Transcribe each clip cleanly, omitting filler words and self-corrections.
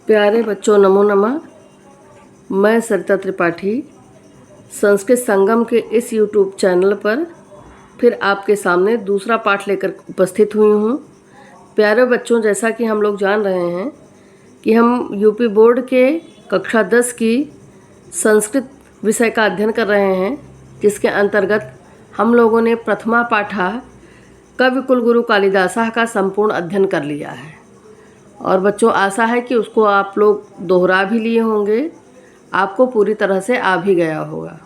प्यारे बच्चों, नमो नमः। मैं सरिता त्रिपाठी संस्कृत संगम के इस YouTube चैनल पर फिर आपके सामने दूसरा पाठ लेकर उपस्थित हुई हूँ। प्यारे बच्चों, जैसा कि हम लोग जान रहे हैं कि हम यूपी बोर्ड के कक्षा 10 की संस्कृत विषय का अध्ययन कर रहे हैं, जिसके अंतर्गत हम लोगों ने प्रथमा पाठा कवि कुलगुरु कालिदासः का संपूर्ण अध्ययन कर लिया है। और बच्चों, आशा है कि उसको आप लोग दोहरा भी लिए होंगे, आपको पूरी तरह से आ भी गया होगा।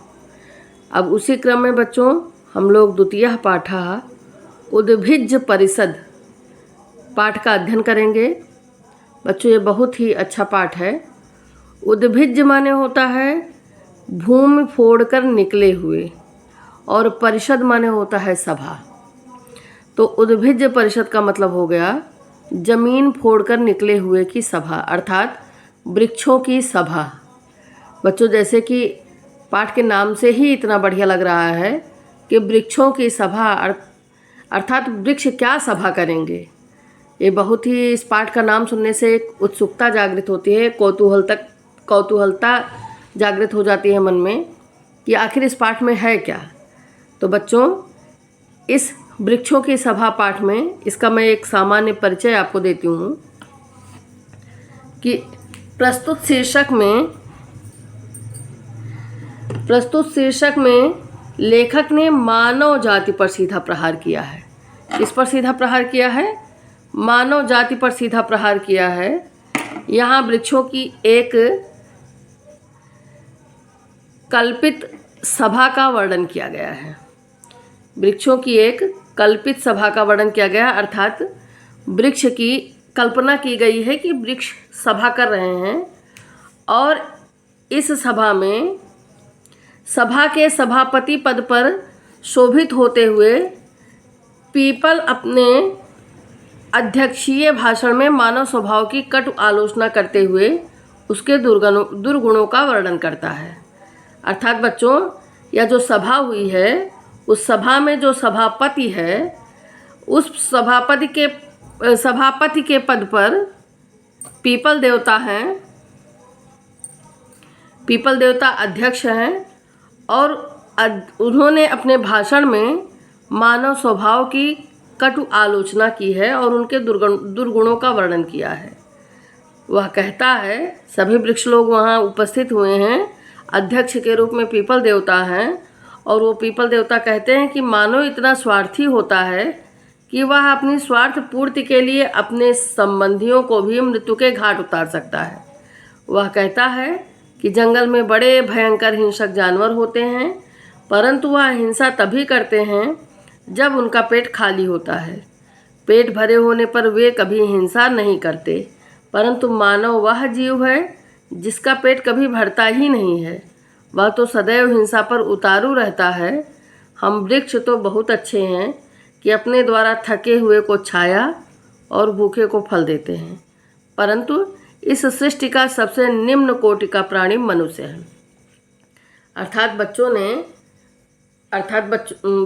अब उसी क्रम में बच्चों हम लोग द्वितीय पाठा उद्भिज परिषद पाठ का अध्ययन करेंगे। बच्चों, ये बहुत ही अच्छा पाठ है। उद्भिज माने होता है भूमि फोड़कर निकले हुए, और परिषद माने होता है सभा। तो उद्भिज परिषद का मतलब हो गया जमीन फोड़कर निकले हुए की सभा, अर्थात वृक्षों की सभा। बच्चों, जैसे कि पाठ के नाम से ही इतना बढ़िया लग रहा है कि वृक्षों की सभा, अर्थात वृक्ष क्या सभा करेंगे। ये बहुत ही, इस पाठ का नाम सुनने से एक उत्सुकता जागृत होती है, कौतूहलता जागृत हो जाती है मन में कि आखिर इस पाठ में है क्या। तो बच्चों, इस वृक्षों की सभा पाठ में इसका मैं एक सामान्य परिचय आपको देती हूँ कि प्रस्तुत शीर्षक में लेखक ने मानव जाति पर सीधा प्रहार किया है। किस पर सीधा प्रहार किया है? मानव जाति पर सीधा प्रहार किया है। यहाँ वृक्षों की एक कल्पित सभा का वर्णन किया गया है। वृक्षों की एक कल्पित सभा का वर्णन किया गया, अर्थात वृक्ष की कल्पना की गई है कि वृक्ष सभा कर रहे हैं, और इस सभा में सभा के सभापति पद पर शोभित होते हुए पीपल अपने अध्यक्षीय भाषण में मानव स्वभाव की कटु आलोचना करते हुए उसके दुर्गुणों का वर्णन करता है। अर्थात बच्चों, यह जो सभा हुई है, उस सभा में जो सभापति है, उस सभापति के पद पर पीपल देवता हैं, पीपल देवता अध्यक्ष हैं, और उन्होंने अपने भाषण में मानव स्वभाव की कटु आलोचना की है और उनके दुर्गुणों का वर्णन किया है। वह कहता है, सभी वृक्ष लोग वहाँ उपस्थित हुए हैं, अध्यक्ष के रूप में पीपल देवता हैं, और वो पीपल देवता कहते हैं कि मानव इतना स्वार्थी होता है कि वह अपनी स्वार्थ पूर्ति के लिए अपने संबंधियों को भी मृत्यु के घाट उतार सकता है। वह कहता है कि जंगल में बड़े भयंकर हिंसक जानवर होते हैं, परंतु वह हिंसा तभी करते हैं जब उनका पेट खाली होता है। पेट भरे होने पर वे कभी हिंसा नहीं करते, परंतु मानव वह जीव है जिसका पेट कभी भरता ही नहीं है, वह तो सदैव हिंसा पर उतारू रहता है। हम वृक्ष तो बहुत अच्छे हैं कि अपने द्वारा थके हुए को छाया और भूखे को फल देते हैं, परंतु इस सृष्टि का सबसे निम्न कोटि का प्राणी मनुष्य है।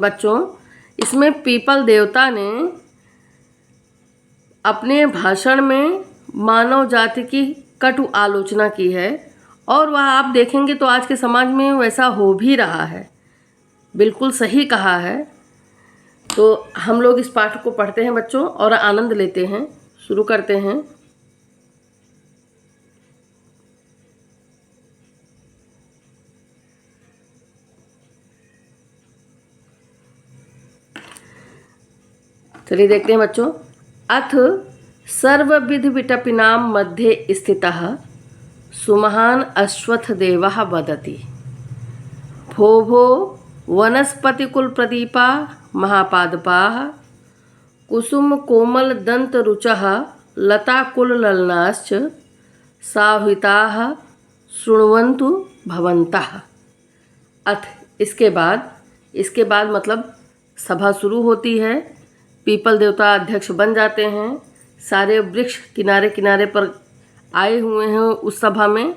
बच्चों, इसमें पीपल देवता ने अपने भाषण में मानव जाति की कटु आलोचना की है, और वह आप देखेंगे तो आज के समाज में वैसा हो भी रहा है। बिल्कुल सही कहा है। तो हम लोग इस पाठ को पढ़ते हैं बच्चों और आनंद लेते हैं। शुरू करते हैं। चलिए देखते हैं बच्चों। अथ सर्वविध विटपिनां मध्ये स्थितः सुमहान अश्वत्थ देवः वदति, भो भो वनस्पतिकुल प्रदीपा महापादपाः कुसुम कोमल दंत रुचः लताकुल ललनाश्च साहिताः शृण्वन्तु भवन्तः। अथ, इसके बाद मतलब सभा शुरू होती है। पीपल देवता अध्यक्ष बन जाते हैं। सारे वृक्ष किनारे किनारे पर आए हुए हैं उस सभा में।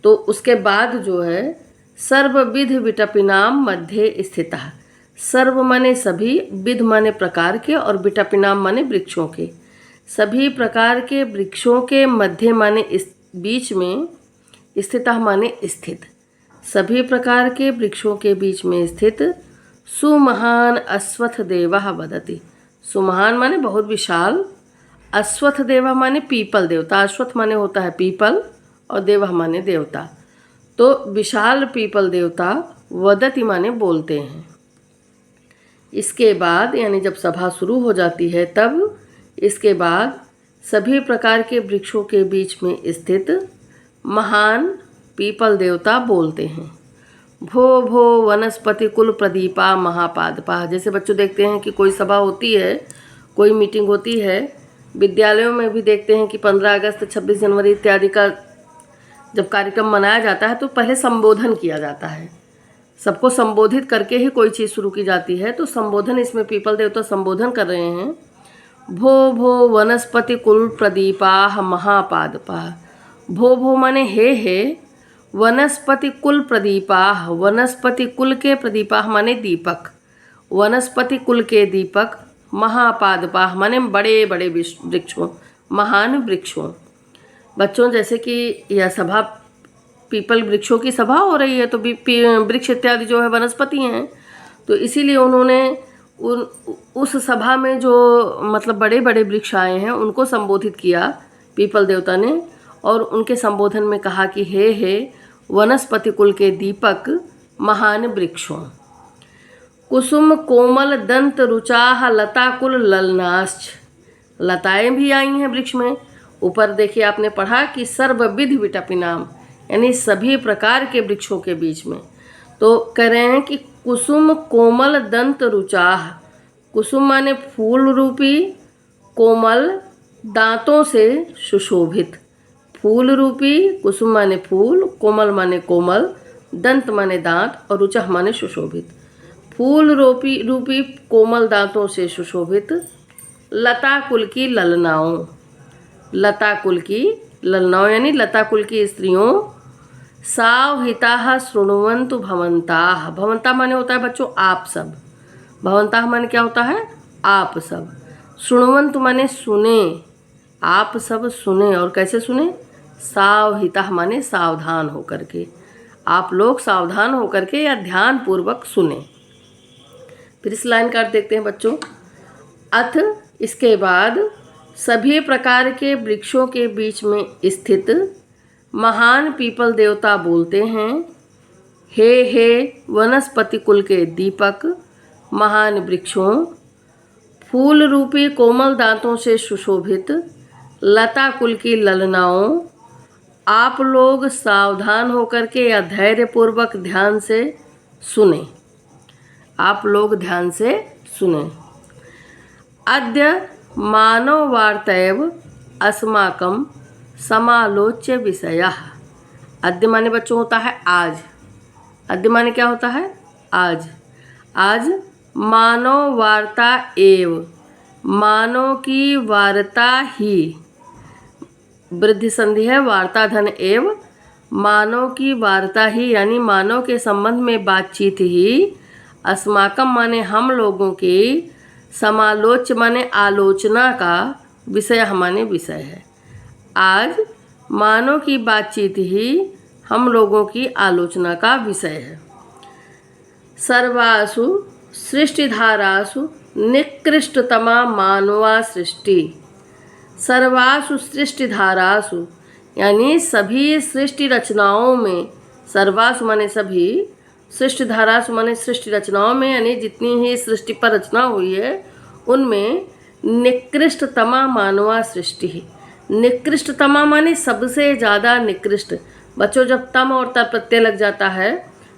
तो उसके बाद जो है, सर्वविध विटपिनां मध्ये स्थितः। सर्व माने सभी, विध माने प्रकार के, और विटपिनां माने वृक्षों के। सभी प्रकार के वृक्षों के मध्य माने बीच में, स्थितः माने स्थित, सभी प्रकार के वृक्षों के बीच में स्थित सुमहान अश्वत्थ देवः वदति। सुमहान माने बहुत विशाल, अश्वत्थ देवः माने पीपल देवता, अश्वत्थ माने होता है पीपल और देवः माने देवता, तो विशाल पीपल देवता वदति माने बोलते हैं। इसके बाद यानी जब सभा शुरू हो जाती है तब इसके बाद सभी प्रकार के वृक्षों के बीच में स्थित महान पीपल देवता बोलते हैं। भो भो वनस्पति कुल प्रदीपा महापादपा। जैसे बच्चों देखते हैं कि कोई सभा होती है, कोई मीटिंग होती है, विद्यालयों में भी देखते हैं कि 15 अगस्त 26 जनवरी इत्यादि का जब कार्यक्रम मनाया जाता है तो पहले संबोधन किया जाता है, सबको संबोधित करके ही कोई चीज़ शुरू की जाती है। तो संबोधन, इसमें पीपल देवता संबोधन कर रहे हैं। भो भो वनस्पति कुल प्रदीपा महापादपा। भो भो माने हे, वनस्पति कुल प्रदीपा, वनस्पति कुल के प्रदीपा माने दीपक, वनस्पति कुल के दीपक, महापादपा माने बड़े बड़े वृक्षों, महान वृक्षों। बच्चों जैसे कि यह सभा पीपल वृक्षों की सभा हो रही है, तो वृक्ष इत्यादि जो है वनस्पति हैं, तो इसीलिए उन्होंने उस सभा में जो मतलब बड़े बड़े वृक्ष आए हैं उनको संबोधित किया पीपल देवता ने, और उनके संबोधन में कहा कि हे वनस्पति कुल के दीपक महान वृक्षों। कुसुम कोमल दंत रुचाह लता कुल ललनाश्च। लताएं भी आई हैं वृक्ष में। ऊपर देखिए आपने पढ़ा कि सर्वविध विटपिनाम, यानी सभी प्रकार के वृक्षों के बीच में। तो कह रहे हैं कि कुसुम कोमल दंत रुचाह। कुसुम माने फूल रूपी, कोमल दांतों से सुशोभित। फूल रूपी, कुसुम माने फूल, कोमल माने कोमल, दंत माने दांत और रुचाह माने सुशोभित। फूल रूपी कोमल दांतों से सुशोभित लता कुल की ललनाओं। लता कुल की ललनाओं यानी लता कुल की स्त्रियों। सावहिताः शृण्वन्तु भवन्ताः। भवन्ता माने होता है बच्चों आप सब। भवन्ताः माने क्या होता है? आप सब। शृण्वन्तु माने सुने, आप सब सुने। और कैसे सुने? सावहिताः माने सावधान होकर के, आप लोग सावधान होकर के या ध्यान पूर्वक सुने। फिर इस लाइन का अर्थ देखते हैं बच्चों। अथ इसके बाद सभी प्रकार के वृक्षों के बीच में स्थित महान पीपल देवता बोलते हैं, हे वनस्पति कुल के दीपक महान वृक्षों, फूल रूपी कोमल दांतों से सुशोभित लता कुल की ललनाओं, आप लोग सावधान होकर के या धैर्यपूर्वक ध्यान से सुने। आप लोग ध्यान से सुने। अद्य मानव वार्तैव अस्माकं समालोच्य विषयः। अद्य माने बच्चों होता है आज। अद्य माने क्या होता है? आज। आज मानव वार्ता एव, मानव की वार्ता ही, वृद्धि संधि है, वार्ता धन एव, मानव की वार्ता ही यानी मानव के संबंध में बातचीत ही, अस्माकम माने हम लोगों की, समालोच्य माने आलोचना का, विषय माने विषय है। आज मानव की बातचीत ही हम लोगों की आलोचना का विषय है। सर्वासु सृष्टिधारासु निकृष्टतमा मानवा सृष्टि। सर्वासु सृष्टिधारासु यानी सभी सृष्टि रचनाओं में, सर्वासु माने सभी, सृष्टिधारासु माने सृष्टि रचनाओं में, यानी जितनी ही सृष्टि पर रचना हुई है उनमें निकृष्टतमा मानवा सृष्टि। निकृष्टतमा माने सबसे ज़्यादा निकृष्ट। बच्चों जब तम और तर प्रत्यय लग जाता है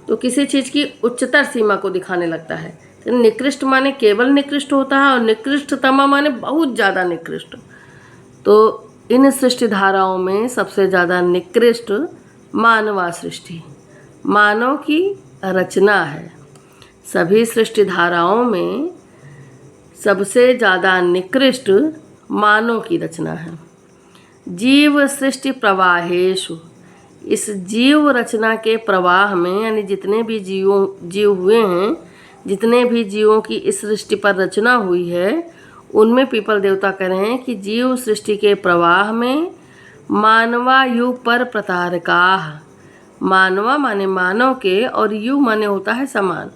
तो किसी चीज़ की उच्चतर सीमा को दिखाने लगता है। तो निकृष्ट माने केवल निकृष्ट होता है और निकृष्टतमा माने बहुत ज़्यादा निकृष्ट। तो इन सृष्टि धाराओं में सबसे ज़्यादा निकृष्ट मानवा सृष्टि, मानव की रचना है। सभी सृष्टि धाराओं में सबसे ज़्यादा निकृष्ट मानव की रचना है। जीव सृष्टि प्रवाहेषु, इस जीव रचना के प्रवाह में यानी जितने भी जीव हुए हैं, जितने भी जीवों की इस सृष्टि पर रचना हुई है, उनमें पीपल देवता कह रहे हैं कि जीव सृष्टि के प्रवाह में मानवा यु पर प्रतारकाः। मानवा माने मानव के, और यु माने होता है समान,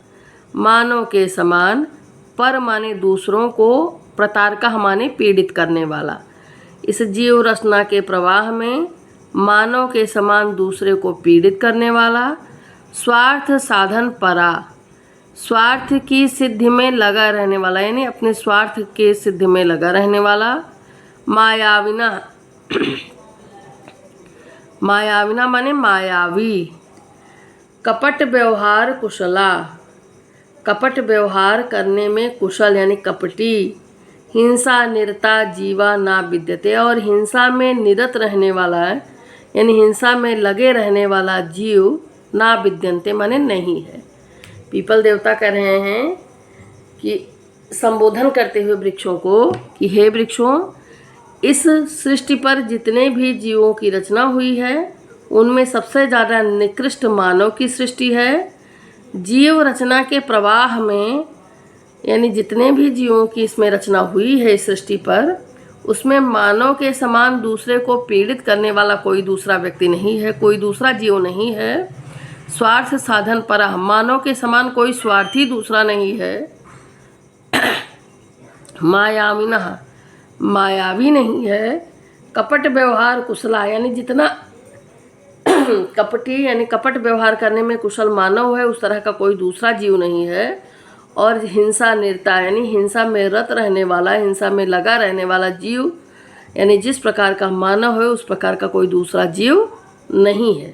मानव के समान, पर माने दूसरों को, प्रतारकाः माने पीड़ित करने वाला। इस जीव रचना के प्रवाह में मानव के समान दूसरे को पीड़ित करने वाला, स्वार्थ साधन परा, स्वार्थ की सिद्धि में लगा रहने वाला, यानी अपने स्वार्थ के सिद्धि में लगा रहने वाला। मायाविना मायाविना माने मायावी। कपट व्यवहार कुशला, कपट व्यवहार करने में कुशल यानी कपटी। हिंसा निरता जीवा ना विद्यते, और हिंसा में निरत रहने वाला है यानी हिंसा में लगे रहने वाला जीव ना विद्यन्ते माने नहीं है। पीपल देवता कह रहे हैं कि संबोधन करते हुए वृक्षों को कि हे वृक्षों, इस सृष्टि पर जितने भी जीवों की रचना हुई है उनमें सबसे ज़्यादा निकृष्ट मानव की सृष्टि है। जीव रचना के प्रवाह में यानी जितने भी जीवों की इसमें रचना हुई है इस सृष्टि पर, उसमें मानव के समान दूसरे को पीड़ित करने वाला कोई दूसरा व्यक्ति नहीं है, कोई दूसरा जीव नहीं है। स्वार्थ साधन पर, मानव के समान कोई स्वार्थी दूसरा नहीं है। मायाविनः मायावी नहीं है। कपट व्यवहार कुशला, यानी जितना कपटी यानी कपट व्यवहार करने में कुशल मानव है उस तरह का कोई दूसरा जीव नहीं है। और हिंसा निरता यानी हिंसा में रत रहने वाला, हिंसा में लगा रहने वाला जीव यानी जिस प्रकार का मानव है उस प्रकार का कोई दूसरा जीव नहीं है।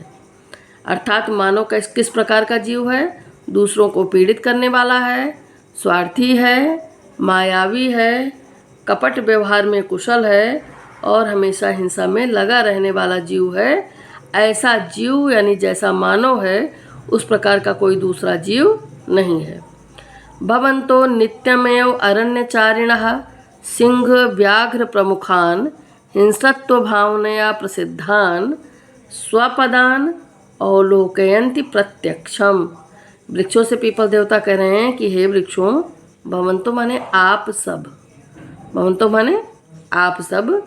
अर्थात मानव का किस प्रकार का जीव है? दूसरों को पीड़ित करने वाला है, स्वार्थी है, मायावी है, कपट व्यवहार में कुशल है और हमेशा हिंसा में लगा रहने वाला जीव है। ऐसा जीव यानी जैसा मानव है उस प्रकार का कोई दूसरा जीव नहीं है। भवन्तो नित्यमेव अरण्यचारिणः सिंह व्याघ्र प्रमुखान हिंसत्व भावनया प्रसिद्धान स्वपदान अवलोकयन्ति प्रत्यक्षम। वृक्षों से पीपल देवता कह रहे हैं कि हे वृक्षों, भवन्तो माने आप सब, भवन्तो माने आप सब,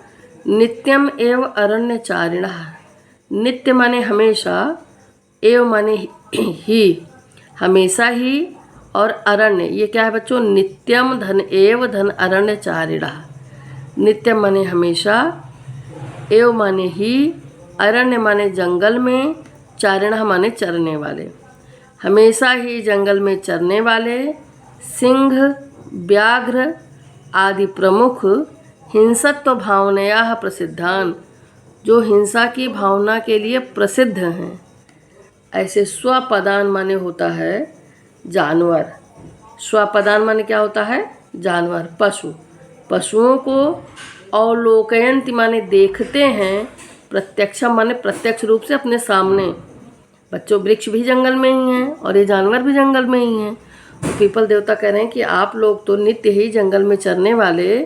नित्यम एव अरण्यचारिणः, नित्य माने हमेशा, एव माने ही, हमेशा ही, और अरण्य ये क्या है बच्चों? नित्यम धन एव धन अरण्यचारिणः। नित्य माने हमेशा, एव माने ही, अरण्य माने जंगल में, चारिणः माने चरने वाले, हमेशा ही जंगल में चरने वाले, सिंह व्याघ्र आदि प्रमुख हिंसत्व भावनया प्रसिद्धान, जो हिंसा की भावना के लिए प्रसिद्ध हैं। ऐसे स्वपदान माने होता है जानवर। स्वपदान माने क्या होता है? जानवर, पशु। पशुओं को अवलोकयन्ति माने देखते हैं, प्रत्यक्षम माने प्रत्यक्ष रूप से अपने सामने। बच्चों, वृक्ष भी जंगल में ही हैं और ये जानवर भी जंगल में ही हैं। तो पीपल देवता कह रहे हैं कि आप लोग तो नित्य ही जंगल में चरने वाले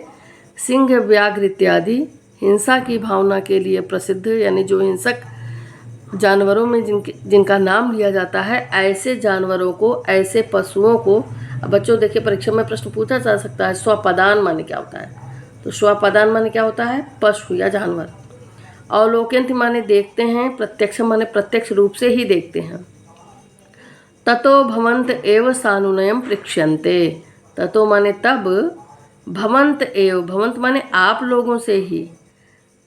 सिंह व्याघ्र इत्यादि हिंसा की भावना के लिए प्रसिद्ध यानी जो हिंसक जानवरों में जिनका नाम लिया जाता है, ऐसे जानवरों को, ऐसे पशुओं को। अब बच्चों देखिए, परीक्षा में प्रश्न पूछा जा सकता है स्वपदान माने क्या होता है? तो स्वपदान माने क्या होता है? पशु या जानवर। अवलोकयन्ति माने देखते हैं, प्रत्यक्ष माने प्रत्यक्ष रूप से ही देखते हैं। ततो भवन्त एव सानुनयम पृक्ष्यन्ते, ततो माने तब, भवन्त एव, भवन्त माने आप लोगों से ही,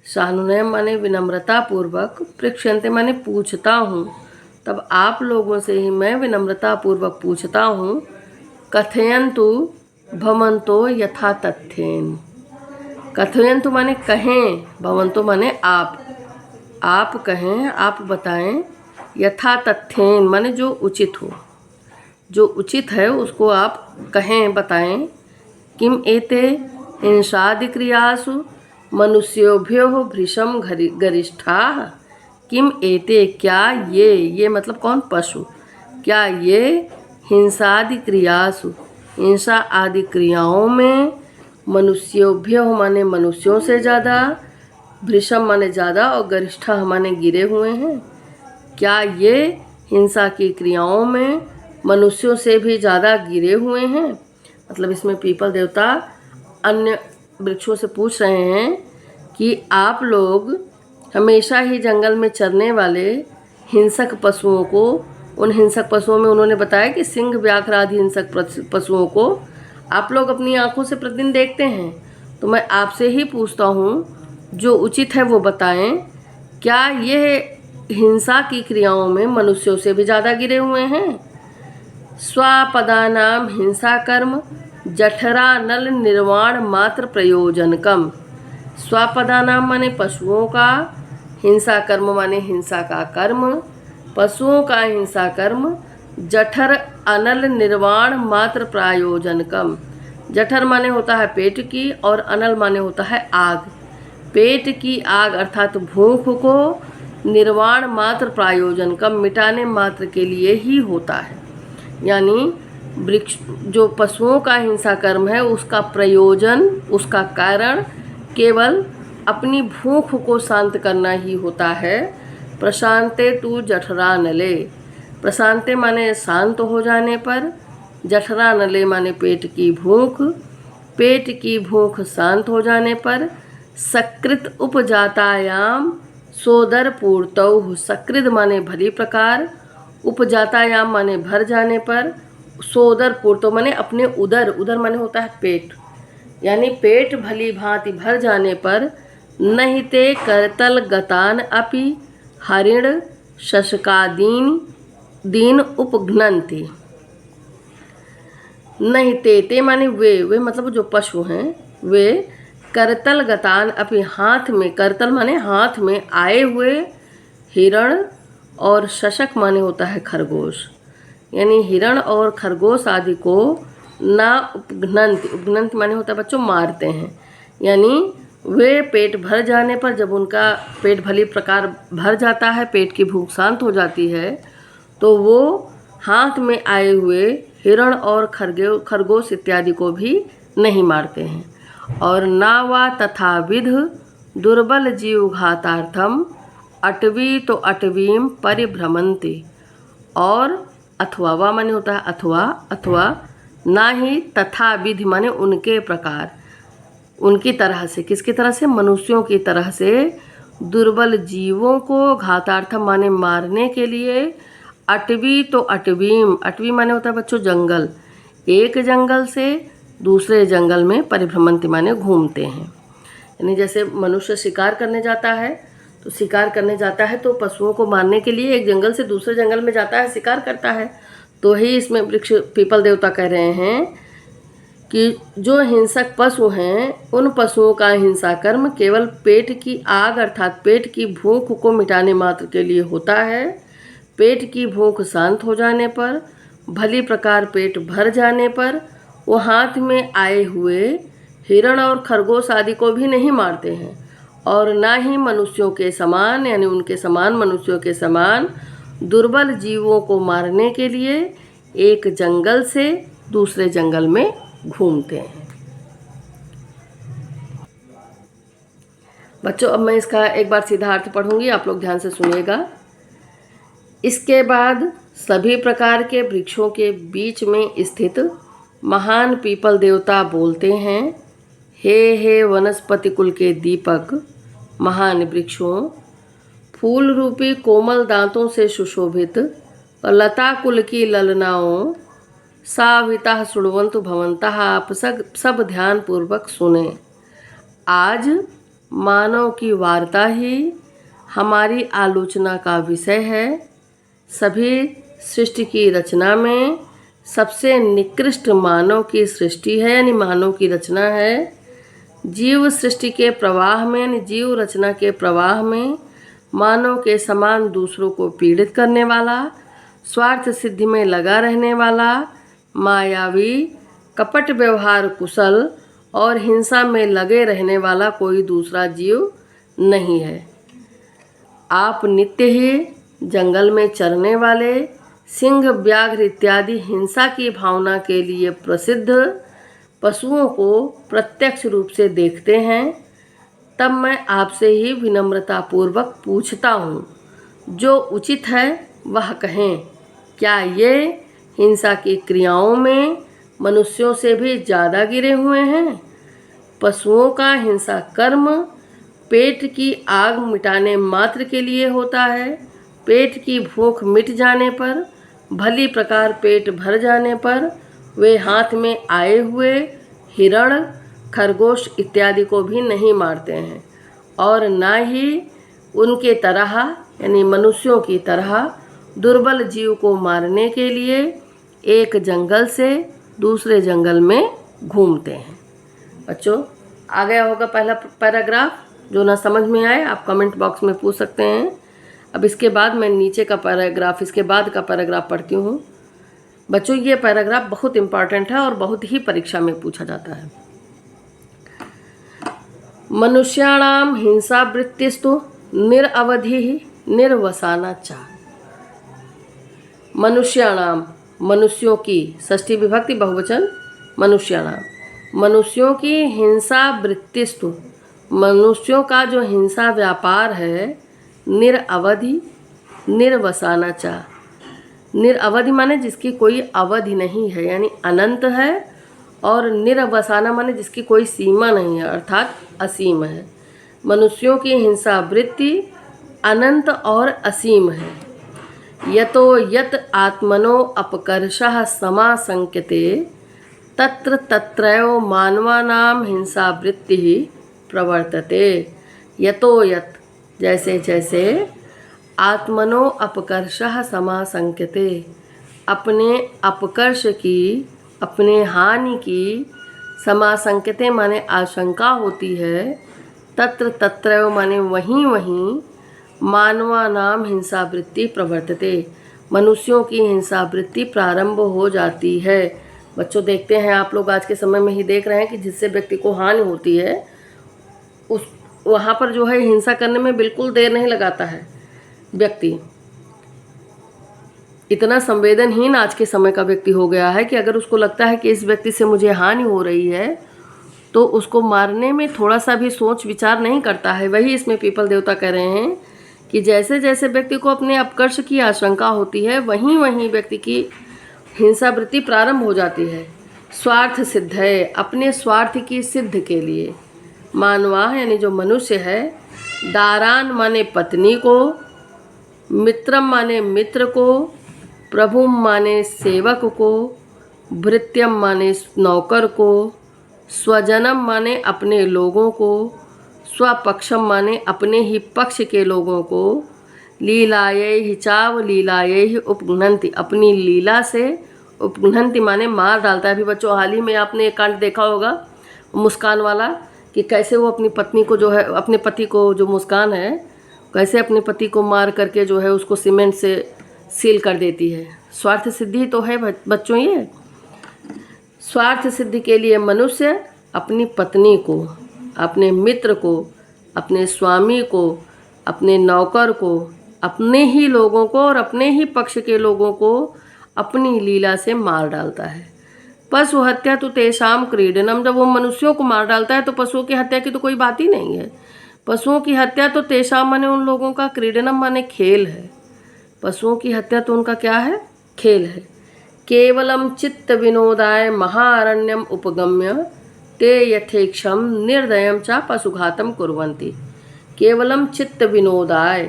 सानुनयम माने विनम्रता पूर्वक, पृक्ष्यन्ते माने पूछता हूँ, तब आप लोगों से ही मैं विनम्रता पूर्वक पूछता हूँ। कथयन्तु भवन्तो यथा तथ्येन, कथयन्तु माने कहें, भवन्तो माने आप कहें, आप बताएं, यथा तथ्येन माने जो उचित हो, जो उचित है उसको आप कहें, बताएं। किम एते हिंसादि क्रियासु मनुष्योभ्यो भृशम गरिष्ठाः, किम एते क्या ये मतलब कौन? पशु। क्या ये हिंसादि क्रियासु, हिंसा आदि क्रियाओं में, मनुष्योभ्यो माने मनुष्यों से ज़्यादा, भृशम माने ज़्यादा और गरिष्ठा माने गिरे हुए हैं। क्या ये हिंसा की क्रियाओं में मनुष्यों से भी ज़्यादा गिरे हुए हैं? मतलब इसमें पीपल देवता अन्य वृक्षों से पूछ रहे हैं कि आप लोग हमेशा ही जंगल में चरने वाले हिंसक पशुओं को, उन हिंसक पशुओं में उन्होंने बताया कि सिंह, व्याघ्र आदि हिंसक पशुओं को आप लोग अपनी आंखों से प्रतिदिन देखते हैं। तो मैं आपसे ही पूछता हूँ, जो उचित है वो बताएं, क्या ये हिंसा की क्रियाओं में मनुष्यों से भी ज़्यादा गिरे हुए हैं? स्वापदानाम हिंसा कर्म जठरा नल निर्वाण मात्र प्रयोजनकम। स्वापदानाम माने पशुओं का, हिंसा कर्म माने हिंसा का कर्म, पशुओं का हिंसा कर्म, जठर अनल निर्वाण मात्र प्रयोजनकम। जठर माने होता है पेट की और अनल माने होता है आग। पेट की आग अर्थात भूख को निर्वाण मात्र प्रयोजनकम मिटाने मात्र के लिए ही होता है। यानी वृक्ष जो पशुओं का हिंसा कर्म है उसका प्रयोजन, उसका कारण केवल अपनी भूख को शांत करना ही होता है। प्रशांते तु जठरानले, प्रशांते माने शांत हो जाने पर, जठरानले माने पेट की भूख, पेट की भूख शांत हो जाने पर सकृत उपजातायाम सोदर पूर्तौ। सकृत माने भली प्रकार, उपजातायाम माने भर जाने पर, सोदर पूर्तो माने अपने उदर, उदर माने होता है पेट, यानी पेट भली भांति भर जाने पर नहिते करतल गतान अपि हरिण शशकादीन दीन उपघ्नन्ति। नहिते ते माने वे मतलब जो पशु हैं वे करतल गतान अपि हाथ में, करतल माने हाथ में आए हुए हिरण और शशक माने होता है खरगोश, यानी हिरण और खरगोश आदि को ना उपघ्नन्ति, उपघ्नन्ति माने होता है बच्चों मारते हैं। यानी वे पेट भर जाने पर, जब उनका पेट भली प्रकार भर जाता है, पेट की भूख शांत हो जाती है, तो वो हाथ में आए हुए हिरण और खरगोश इत्यादि को भी नहीं मारते हैं। और नावा तथा विध दुर्बल जीव घातार्थम अटवी तो अटवीम परिभ्रमन्ति। और अथवा, वा माने होता है अथवा, अथवा ना ही तथा विधि माने उनके प्रकार, उनकी तरह से, किसकी तरह से? मनुष्यों की तरह से दुर्बल जीवों को घातार्थम माने मारने के लिए, अटवी तो अटवीम, अटवी माने होता है बच्चों जंगल, एक जंगल से दूसरे जंगल में परिभ्रमंती माने घूमते हैं। यानी जैसे मनुष्य शिकार करने जाता है, तो शिकार करने जाता है तो पशुओं को मारने के लिए एक जंगल से दूसरे जंगल में जाता है, शिकार करता है। तो ही इसमें वृक्ष पीपल देवता कह रहे हैं कि जो हिंसक पशु हैं उन पशुओं का हिंसा कर्म केवल पेट की आग अर्थात पेट की भूख को मिटाने मात्र के लिए होता है। पेट की भूख शांत हो जाने पर, भली प्रकार पेट भर जाने पर वो हाथ में आए हुए हिरण और खरगोश आदि को भी नहीं मारते हैं, और ना ही मनुष्यों के समान, यानी उनके समान, मनुष्यों के समान दुर्बल जीवों को मारने के लिए एक जंगल से दूसरे जंगल में घूमते हैं। बच्चों अब मैं इसका एक बार सीधा अर्थ पढ़ूंगी, आप लोग ध्यान से सुनिएगा। इसके बाद सभी प्रकार के वृक्षों के बीच में स्थित महान पीपल देवता बोलते हैं, हे वनस्पति कुल के दीपक, महान वृक्षों, फूल रूपी कोमल दांतों से सुशोभित और लता कुल की ललनाओं, साविता सुड़वंतु भवंतः, आप सब ध्यान पूर्वक सुने। आज मानव की वार्ता ही हमारी आलोचना का विषय है। सभी सृष्टि की रचना में सबसे निकृष्ट मानव की सृष्टि है, यानी मानव की रचना है। जीव सृष्टि के प्रवाह में, यानी जीव रचना के प्रवाह में मानव के समान दूसरों को पीड़ित करने वाला, स्वार्थ सिद्धि में लगा रहने वाला, मायावी, कपट व्यवहार कुशल और हिंसा में लगे रहने वाला कोई दूसरा जीव नहीं है। आप नित्य ही जंगल में चरने वाले सिंह, व्याघ्र इत्यादि हिंसा की भावना के लिए प्रसिद्ध पशुओं को प्रत्यक्ष रूप से देखते हैं। तब मैं आपसे ही विनम्रतापूर्वक पूछता हूँ, जो उचित है वह कहें, क्या ये हिंसा की क्रियाओं में मनुष्यों से भी ज़्यादा गिरे हुए हैं? पशुओं का हिंसा कर्म पेट की आग मिटाने मात्र के लिए होता है। पेट की भूख मिट जाने पर, भली प्रकार पेट भर जाने पर वे हाथ में आए हुए हिरण, खरगोश इत्यादि को भी नहीं मारते हैं और ना ही उनके तरह यानी मनुष्यों की तरह दुर्बल जीव को मारने के लिए एक जंगल से दूसरे जंगल में घूमते हैं। बच्चों, आ गया होगा पहला पैराग्राफ। जो ना समझ में आए आप कमेंट बॉक्स में पूछ सकते हैं। अब इसके बाद मैं नीचे का पैराग्राफ, इसके बाद का पैराग्राफ पढ़ती हूँ। बच्चों, ये पैराग्राफ बहुत इम्पॉर्टेंट है और बहुत ही परीक्षा में पूछा जाता है। मनुष्याणाम हिंसावृत्तिस्तु निरवधि निर्वसाना च। मनुष्याणाम, मनुष्यों की, षष्ठी विभक्ति बहुवचन मनुष्याणाम, मनुष्यों की हिंसा वृत्तिस्तु, मनुष्यों का जो हिंसा व्यापार है, निरअवधि निर्वसाना च। निरअवधि माने जिसकी कोई अवधि नहीं है यानी अनंत है, और निरवसाना माने जिसकी कोई सीमा नहीं है अर्थात असीम है। मनुष्यों की हिंसा वृत्ति अनंत और असीम है। यतो यत आत्मनो अपकर्षः समासंक्यते तत्र तत्रैव मानवानां हिंसा वृत्ति प्रवर्तते। यतो यत, जैसे जैसे, आत्मनो अपकर्षः समासंक्यते, अपने अपकर्ष की, अपने हानि की, समासंक्यते माने आशंका होती है, तत्र तत्रैव माने वहीं वहीं, मानवानाम हिंसा वृत्ति प्रवर्तते, मनुष्यों की हिंसा वृत्ति प्रारंभ हो जाती है। बच्चों, देखते हैं आप लोग आज के समय में ही देख रहे हैं कि जिससे व्यक्ति को हानि होती है उस वहाँ पर जो है हिंसा करने में बिल्कुल देर नहीं लगाता है। व्यक्ति इतना संवेदनहीन आज के समय का व्यक्ति हो गया है कि अगर उसको लगता है कि इस व्यक्ति से मुझे हानि हो रही है तो उसको मारने में थोड़ा सा भी सोच विचार नहीं करता है। वही इसमें पीपल देवता कह रहे हैं कि जैसे जैसे व्यक्ति को अपने अपकर्ष की आशंका होती है वहीं वहीं व्यक्ति की हिंसा वृत्ति प्रारंभ हो जाती है। स्वार्थ सिद्ध है, अपने स्वार्थ की सिद्ध के लिए। मानवा यानी जो मनुष्य है, दारान माने पत्नी को, मित्रम माने मित्र को, प्रभु माने सेवक को, भृत्यम माने नौकर को, स्वजनम माने अपने लोगों को, स्वपक्षम माने अपने ही पक्ष के लोगों को, लीलायै ही चाव लीलायै ही उपघ्नन्ति, अपनी लीला से, उपघ्नन्ति माने मार डालता है। अभी बच्चों हाल ही में आपने एक कांड देखा होगा मुस्कान वाला, कि कैसे वो अपनी पत्नी को जो है, अपने पति को, जो मुस्कान है, कैसे अपने पति को मार करके जो है उसको सीमेंट से सील कर देती है। स्वार्थ सिद्धि तो है बच्चों। ये स्वार्थ सिद्धि के लिए मनुष्य अपनी पत्नी को, अपने मित्र को, अपने स्वामी को, अपने नौकर को, अपने ही लोगों को और अपने ही पक्ष के लोगों को अपनी लीला से मार डालता है। पशु हत्या तो तेषाम क्रीडनम, जब वो मनुष्यों को मार डालता है तो पशुओं की हत्या की तो कोई बात ही नहीं है। पशुओं की हत्या तो तेषाम माने उन लोगों का, क्रीडनम माने खेल है। पशुओं की हत्या तो उनका क्या है? खेल है। केवलम चित्त विनोदाय महाअरण्यम उपगम्य ते यथेक्षम निर्दयम च पशुघातम कुर्वन्ति। केवलम चित्त विनोदाय,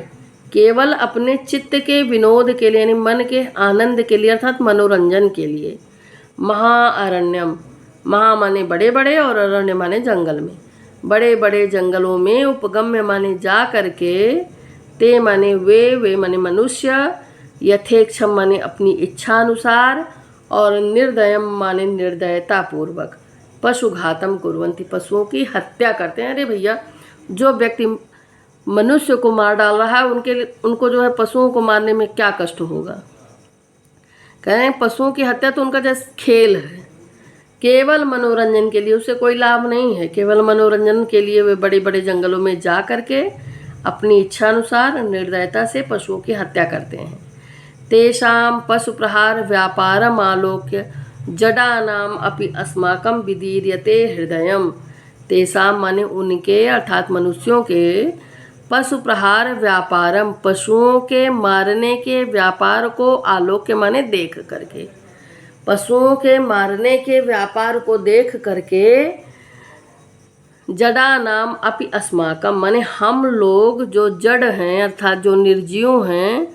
केवल अपने चित्त के विनोद के लिए यानी मन के आनंद के लिए अर्थात मनोरंजन के लिए। महाअरण्यम, महा माने बड़े बड़े और अरण्य माने जंगल में, बड़े बड़े जंगलों में, उपगम्य माने जा करके, ते माने वे माने मनुष्य, यथेक्षम माने अपनी इच्छा अनुसार, और निर्दयम माने निर्दयता पूर्वक, पशुघातम कुर्वन्ति, पशुओं की हत्या करते हैं। अरे भैया, जो व्यक्ति मनुष्य को मार डाल रहा है उनको जो है पशुओं को मारने में क्या कष्ट होगा। कह रहे हैं पशुओं की हत्या तो उनका जैसे खेल है, केवल मनोरंजन के लिए, उससे कोई लाभ नहीं है। केवल मनोरंजन के लिए वे बड़े बड़े जंगलों में जा करके अपनी इच्छा अनुसार निर्दयता से पशुओं की हत्या करते हैं। तेषां पशु प्रहार व्यापारम आलोक्य जडानाम अपि अस्माकं विदीर्यते हृदयम। तेषां माने उनके अर्थात मनुष्यों के, पशु प्रहार व्यापारम, पशुओं के मारने के व्यापार को, आलोक्य माने देख करके, पशुओं के मारने के व्यापार को देख करके जड़ा नाम अपि अस्माकम, माने हम लोग जो जड़ हैं अर्थात जो निर्जीव हैं,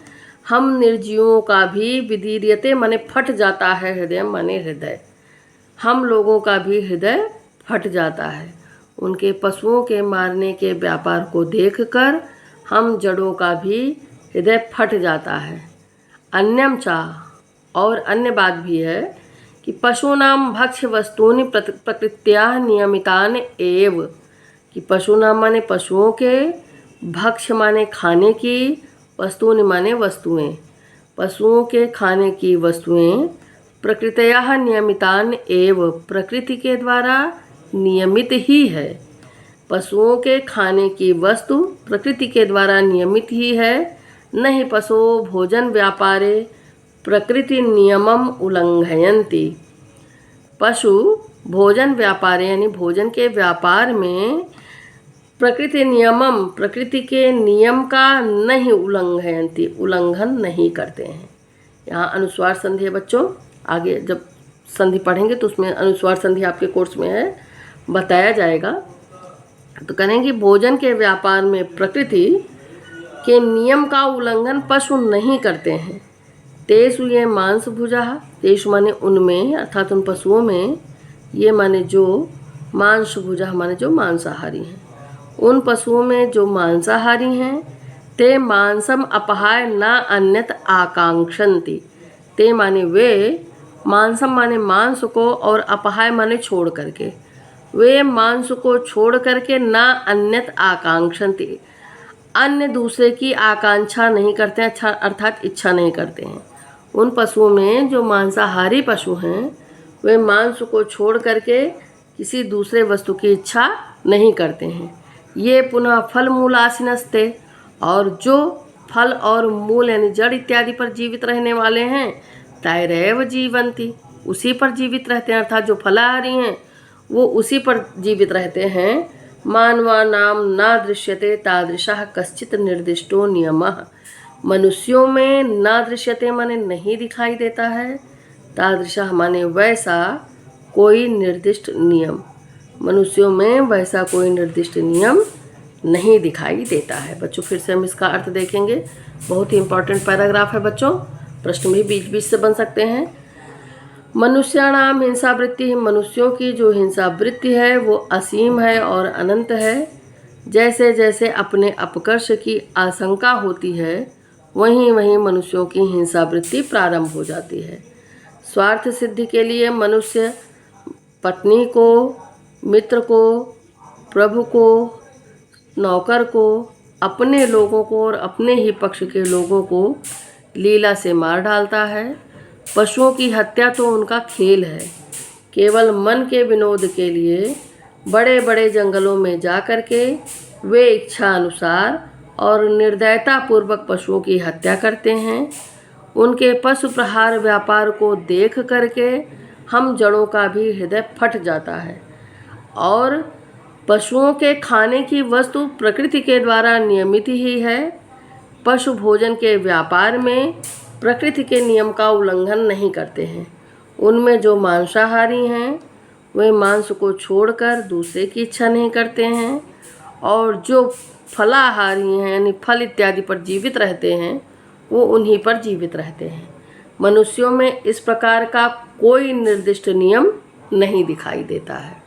हम निर्जीवों का भी विदीर्यते माने फट जाता है, हृदय माने हृदय, हम लोगों का भी हृदय फट जाता है। उनके पशुओं के मारने के व्यापार को देखकर हम जड़ों का भी हृदय फट जाता है। अन्यम चा, और अन्य बात भी है कि पशूनाम भक्ष्य वस्तूनि प्रकृत्या नियमितान एव, कि पशुनाम माने पशुओं के, भक्ष्य माने खाने की, वस्तूनि माने वस्तुएं, पशुओं के खाने की वस्तुएं प्रकृतया नियमितान एव, प्रकृति के द्वारा नियमित ही है। पशुओं के खाने की वस्तु प्रकृति के द्वारा नियमित ही है, नहीं पशु भोजन व्यापारे प्रकृति नियमम उल्लंघयन्ति। पशु भोजन व्यापार यानी भोजन के व्यापार में प्रकृति नियमम, प्रकृति के नियम का नहीं उल्लंघयन्ति, उल्लंघन नहीं करते हैं। यहाँ अनुस्वार संधि है बच्चों, आगे जब संधि पढ़ेंगे तो उसमें अनुस्वार संधि आपके कोर्स में है, बताया जाएगा। तो कहेंगे भोजन के व्यापार में प्रकृति के नियम का उल्लंघन पशु नहीं करते हैं। तेषु ये मांस भुजा, तेषु माने उनमें अर्थात उन पशुओं में, ये माने जो मांस भुजा माने जो मांसाहारी हैं, उन पशुओं में जो मांसाहारी हैं, ते मांसम अपहाय न अन्यत आकांक्षन्ति, ते माने वे, मांसम माने मांस को और अपहाय माने छोड़ करके, वे मांस को छोड़ करके न अन्यत आकांक्षन्ति, अन्य दूसरे की आकांक्षा नहीं करते हैं, अच्छा अर्थात इच्छा नहीं करते हैं। उन पशुओं में जो मांसाहारी पशु हैं वे मांस को छोड़ करके किसी दूसरे वस्तु की इच्छा नहीं करते हैं। ये पुनः फल मूलासिनस्ते, और जो फल और मूल यानी जड़ इत्यादि पर जीवित रहने वाले हैं, तैरैव जीवंती, उसी पर जीवित रहते हैं, अर्थात जो फलाहारी हैं वो उसी पर जीवित रहते हैं। मानवानाम न दृश्यते तादृशः कश्चित निर्दिष्टो नियमः, मनुष्यों में न दृश्यते माने नहीं दिखाई देता है, तादृशः माने वैसा कोई निर्दिष्ट नियम, मनुष्यों में वैसा कोई निर्दिष्ट नियम नहीं दिखाई देता है। बच्चों फिर से हम इसका अर्थ देखेंगे, बहुत ही इम्पोर्टेंट पैराग्राफ है बच्चों, प्रश्न भी बीच बीच से बन सकते हैं। मनुष्याणाम हिंसा वृत्ति, मनुष्यों की जो हिंसा वृत्ति है वो असीम है और अनंत है। जैसे जैसे अपने अपकर्ष की आशंका होती है वहीं वहीं मनुष्यों की हिंसा वृत्ति प्रारंभ हो जाती है। स्वार्थ सिद्धि के लिए मनुष्य पत्नी को, मित्र को, प्रभु को, नौकर को, अपने लोगों को और अपने ही पक्ष के लोगों को लीला से मार डालता है। पशुओं की हत्या तो उनका खेल है, केवल मन के विनोद के लिए बड़े बड़े जंगलों में जा कर के वे इच्छा अनुसार और निर्दयता पूर्वक पशुओं की हत्या करते हैं। उनके पशु प्रहार व्यापार को देख करके हम जड़ों का भी हृदय फट जाता है। और पशुओं के खाने की वस्तु प्रकृति के द्वारा नियमित ही है। पशु भोजन के व्यापार में प्रकृति के नियम का उल्लंघन नहीं करते हैं। उनमें जो मांसाहारी हैं वे मांस को छोड़कर दूसरे की इच्छा नहीं करते हैं, और जो फलाहारी हैं यानी फल इत्यादि पर जीवित रहते हैं वो उन्हीं पर जीवित रहते हैं। मनुष्यों में इस प्रकार का कोई निर्दिष्ट नियम नहीं दिखाई देता है।